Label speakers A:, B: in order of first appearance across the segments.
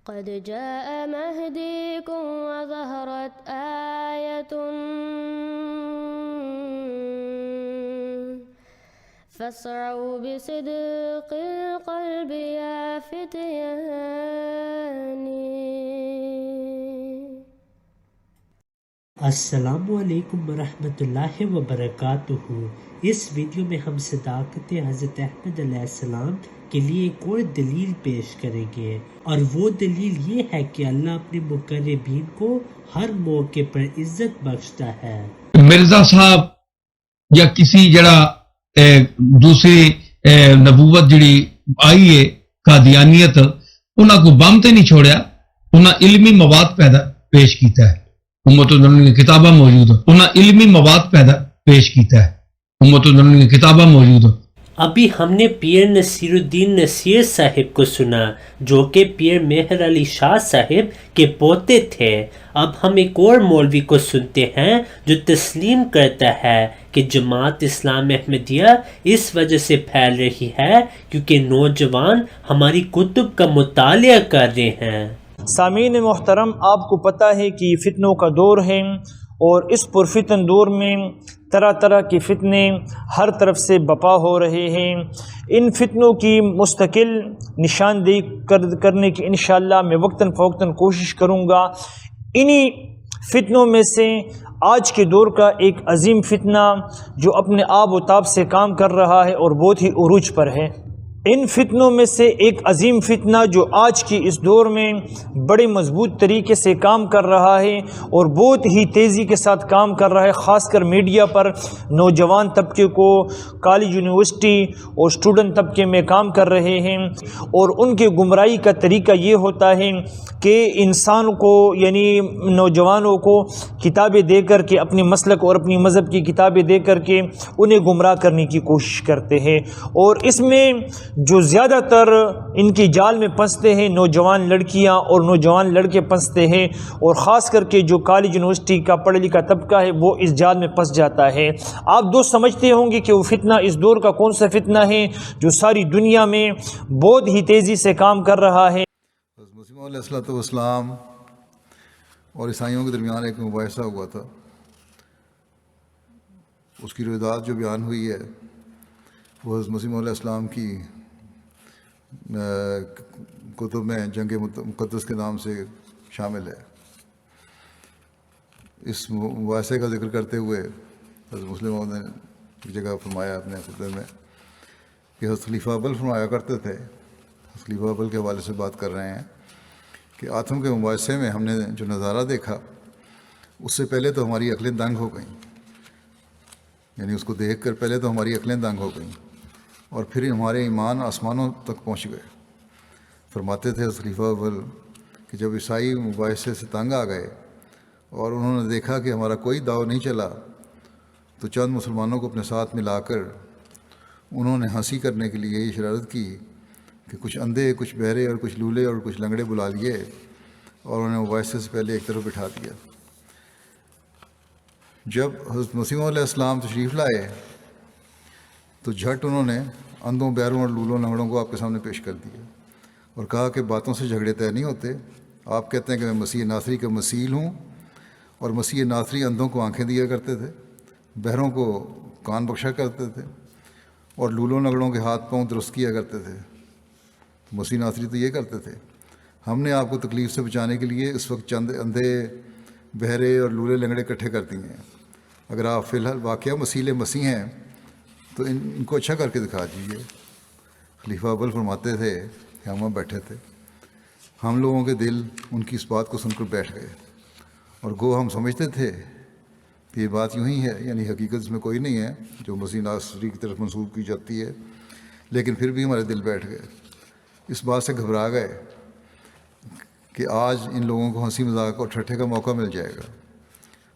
A: قد جاء مهديكم وظهرت آية فاسعوا بصدق القلب يا فتياني.
B: السلام علیکم ورحمۃ اللہ وبرکاتہ۔ اس ویڈیو میں ہم صداقت حضرت احمد علیہ السلام کے لیے ایک اور دلیل پیش کریں گے، اور وہ دلیل یہ ہے کہ اللہ اپنے مقربین کو ہر موقع پر عزت بخشتا ہے۔
C: مرزا صاحب یا کسی جڑا دوسری نبوت جڑی آئی ہے قادیانیت، انہاں کو بم تے نہیں چھوڑیا، انہاں علمی مواد پیدا پیش کیتا ہے۔ امت کی کتاباں موجود ہیں، انہاں علمی مواد پیدا پیش کیتا ہے، امت کی کتاباں موجود ہیں۔
B: ابھی ہم نے پیر نصیر الدین نصیر صاحب کو سنا جو کہ پیر مہر علی شاہ صاحب کے پوتے تھے۔ اب ہم ایک اور مولوی کو سنتے ہیں جو تسلیم کرتا ہے کہ جماعت اسلام احمدیہ اس وجہ سے پھیل رہی ہے کیونکہ نوجوان ہماری کتب کا مطالعہ کر رہے ہیں۔
D: سامعین محترم، آپ کو پتہ ہے کہ یہ فتنوں کا دور ہے، اور اس پرفتن دور میں طرح طرح کے فتنے ہر طرف سے بپا ہو رہے ہیں۔ ان فتنوں کی مستقل نشاندہی کرنے کی انشاءاللہ میں وقتاً فوقتاً کوشش کروں گا۔ انہی فتنوں میں سے آج کے دور کا ایک عظیم فتنہ جو اپنے آب و تاب سے کام کر رہا ہے اور بہت ہی عروج پر ہے، ان فتنوں میں سے ایک عظیم فتنہ جو آج کی اس دور میں بڑے مضبوط طریقے سے کام کر رہا ہے اور بہت ہی تیزی کے ساتھ کام کر رہا ہے، خاص کر میڈیا پر نوجوان طبقے کو کالج یونیورسٹی اور اسٹوڈنٹ طبقے میں کام کر رہے ہیں، اور ان کے گمراہی کا طریقہ یہ ہوتا ہے کہ انسان کو یعنی نوجوانوں کو کتابیں دے کر کے، اپنے مسلک اور اپنی مذہب کی کتابیں دے کر کے انہیں گمراہ کرنے کی کوشش کرتے ہیں، اور اس میں جو زیادہ تر ان کی جال میں پھنستے ہیں نوجوان لڑکیاں اور نوجوان لڑکے پھنستے ہیں، اور خاص کر کے جو کالج یونیورسٹی کا پڑھا لکھا طبقہ ہے وہ اس جال میں پھنس جاتا ہے۔ آپ دوست سمجھتے ہوں گے کہ وہ فتنہ اس دور کا کون سا فتنہ ہے جو ساری دنیا میں بہت ہی تیزی سے کام کر رہا ہے۔
E: مسیح علیہ السلام اور عیسائیوں کے درمیان ایک مباحثہ ہوا تھا، اس کی روایات جو بیان ہوئی ہے وہ حضرت مسیح علیہ السلام کی کتب میں جنگ مقدس کے نام سے شامل ہے۔ اس مباحثے کا ذکر کرتے ہوئے حضرت مسلم نے ایک جگہ فرمایا اپنے خطبے میں کہ حضرت خلیفہ اول فرمایا کرتے تھے، حضرت خلیفہ اول کے حوالے سے بات کر رہے ہیں کہ آتم کے مباحثے میں ہم نے جو نظارہ دیکھا اس سے پہلے تو ہماری عقلیں دنگ ہو گئیں، یعنی اس کو دیکھ کر پہلے تو ہماری عقلیں دنگ ہو گئیں اور پھر ہمارے ایمان آسمانوں تک پہنچ گئے۔ فرماتے تھے خلیفہ اول کہ جب عیسائی مباحثے سے تنگ آ گئے اور انہوں نے دیکھا کہ ہمارا کوئی داؤ نہیں چلا تو چند مسلمانوں کو اپنے ساتھ ملا کر انہوں نے ہنسی کرنے کے لیے یہ شرارت کی کہ کچھ اندھے، کچھ بہرے اور کچھ لولے اور کچھ لنگڑے بلا لیے اور انہیں مباحثے سے پہلے ایک طرف بٹھا دیا۔ جب حضرت مسیح علیہ السلام تشریف لائے تو جھٹ انہوں نے اندھوں، بہروں اور لولوں لنگڑوں کو آپ کے سامنے پیش کر دیا اور کہا کہ باتوں سے جھگڑے طے نہیں ہوتے۔ آپ کہتے ہیں کہ میں مسیح ناصری کا مسیل ہوں، اور مسیح ناصری اندھوں کو آنکھیں دیا کرتے تھے، بہروں کو کان بخشا کرتے تھے اور لولوں لنگڑوں کے ہاتھ پاؤں درست کیا کرتے تھے۔ مسیح ناصری تو یہ کرتے تھے۔ ہم نے آپ کو تکلیف سے بچانے کے لیے اس وقت چند اندھے، بہرے اور لولے لنگڑے اکٹھے کر دیے ہیں۔ اگر آپ فی الحال واقعہ مسیح مسیح ہیں تو ان کو اچھا کر کے دکھا دیجیے۔ خلیفہ اول فرماتے تھے کہ ہم وہاں بیٹھے تھے، ہم لوگوں کے دل ان کی اس بات کو سن کر بیٹھ گئے، اور گو ہم سمجھتے تھے کہ یہ بات یوں ہی ہے، یعنی حقیقت اس میں کوئی نہیں ہے جو مسیح ناصری کی طرف منسوب کی جاتی ہے، لیکن پھر بھی ہمارے دل بیٹھ گئے۔ اس بات سے گھبرا گئے کہ آج ان لوگوں کو ہنسی مذاق اور ٹھٹھے کا موقع مل جائے گا،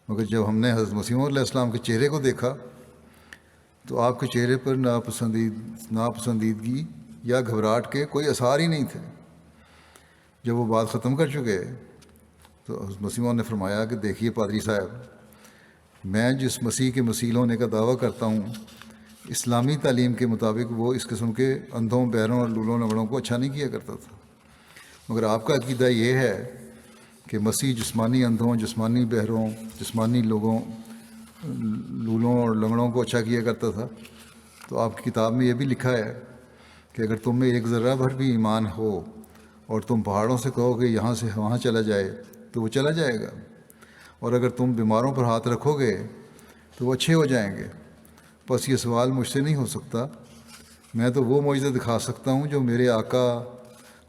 E: مگر جب ہم نے حضرت مسیح علیہ السلام کے چہرے کو دیکھا تو آپ کے چہرے پر ناپسندیدگی یا گھبراہٹ کے کوئی آثار ہی نہیں تھے۔ جب وہ بات ختم کر چکے تو حضرت مسیح نے فرمایا کہ دیکھیے پادری صاحب، میں جس مسیح کے مسیل ہونے کا دعویٰ کرتا ہوں، اسلامی تعلیم کے مطابق وہ اس قسم کے اندھوں، بہروں اور لولوں لنگڑوں کو اچھا نہیں کیا کرتا تھا، مگر آپ کا عقیدہ یہ ہے کہ مسیح جسمانی اندھوں، جسمانی بہروں، جسمانی لوگوں، لولوں اور لنگڑوں کو اچھا کیا کرتا تھا، تو آپ کی کتاب میں یہ بھی لکھا ہے کہ اگر تم میں ایک ذرہ بھر بھی ایمان ہو اور تم پہاڑوں سے کہو کہ یہاں سے وہاں چلا جائے تو وہ چلا جائے گا، اور اگر تم بیماروں پر ہاتھ رکھو گے تو وہ اچھے ہو جائیں گے۔ بس یہ سوال مجھ سے نہیں ہو سکتا، میں تو وہ معجزے دکھا سکتا ہوں جو میرے آقا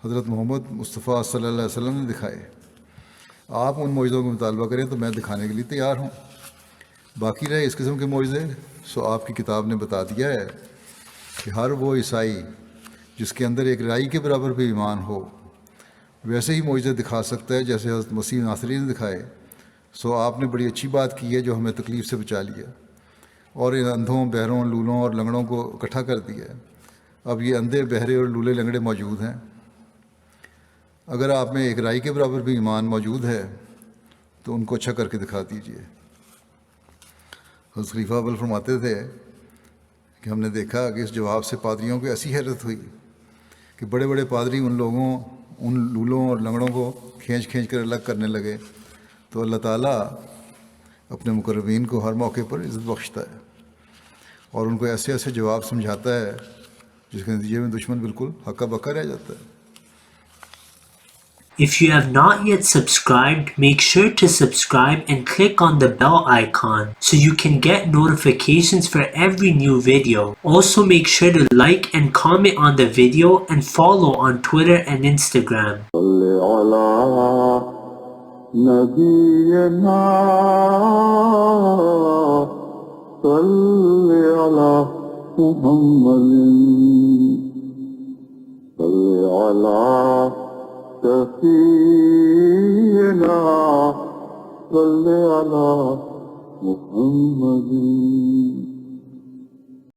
E: حضرت محمد مصطفیٰ صلی اللہ علیہ وسلم نے دکھائے۔ آپ ان معجزوں کا مطالبہ کریں تو میں دکھانے کے لیے تیار ہوں۔ باقی رہے اس قسم کے معجزے، سو آپ کی کتاب نے بتا دیا ہے کہ ہر وہ عیسائی جس کے اندر ایک رائی کے برابر بھی ایمان ہو ویسے ہی معجزے دکھا سکتا ہے جیسے حضرت مسیح ناصری نے دکھائے۔ سو آپ نے بڑی اچھی بات کی ہے جو ہمیں تکلیف سے بچا لیا، اور ان اندھوں، بہروں، لولوں اور لنگڑوں کو اکٹھا کر دیا ہے۔ اب یہ اندھے، بہرے اور لولے لنگڑے موجود ہیں۔ اگر آپ میں ایک رائی کے برابر بھی ایمان موجود ہے تو ان کو اچھا کر کے دکھا دیجیے۔ حضرت خلیفہ اول فرماتے تھے کہ ہم نے دیکھا کہ اس جواب سے پادریوں کو ایسی حیرت ہوئی کہ بڑے بڑے پادری ان لوگوں، ان لولوں اور لنگڑوں کو کھینچ کھینچ کر الگ کرنے لگے، تو اللہ تعالیٰ اپنے مقربین کو ہر موقع پر عزت بخشتا ہے اور ان کو ایسے ایسے جواب سمجھاتا ہے جس کے نتیجے میں دشمن بالکل ہکا بکا رہ جاتا ہے۔
B: If you have not yet subscribed, make sure to subscribe and click on the bell icon so you can get notifications for every new video. Also make sure to like and comment on the video and follow on Twitter and Instagram.
F: نبينا صل على محمد صل على سفينا صل على محمد